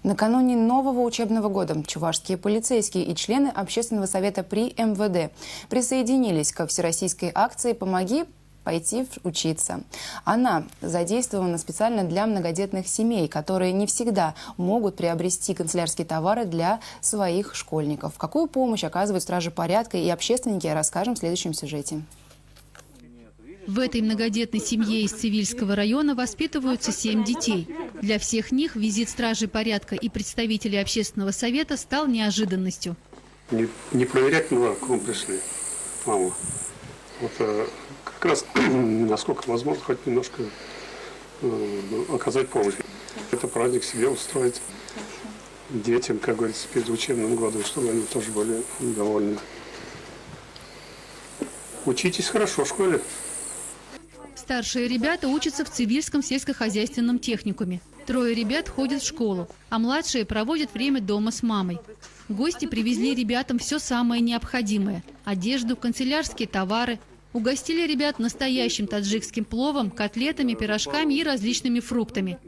Накануне нового учебного года чувашские полицейские и члены Общественного совета при МВД присоединились ко всероссийской акции «Помоги пойти учиться». Она задействована специально для многодетных семей, которые не всегда могут приобрести канцелярские товары для своих школьников. Какую помощь оказывают стражи порядка и общественники, расскажем в следующем сюжете. В этой многодетной семье из Цивильского района воспитываются 7 детей. Для всех них визит стражей порядка и представителей общественного совета стал неожиданностью. Не проверять, ну, к вам пришли, маму. Вот как раз, насколько возможно, хоть немножко оказать помощь. Это праздник себе устроить детям, как говорится, перед учебным годом, чтобы они тоже были довольны. Учитесь хорошо в школе. Старшие ребята учатся в Цивильском сельскохозяйственном техникуме. 3 ребят ходят в школу, а младшие проводят время дома с мамой. Гости привезли ребятам все самое необходимое – одежду, канцелярские товары. Угостили ребят настоящим таджикским пловом, котлетами, пирожками и различными фруктами.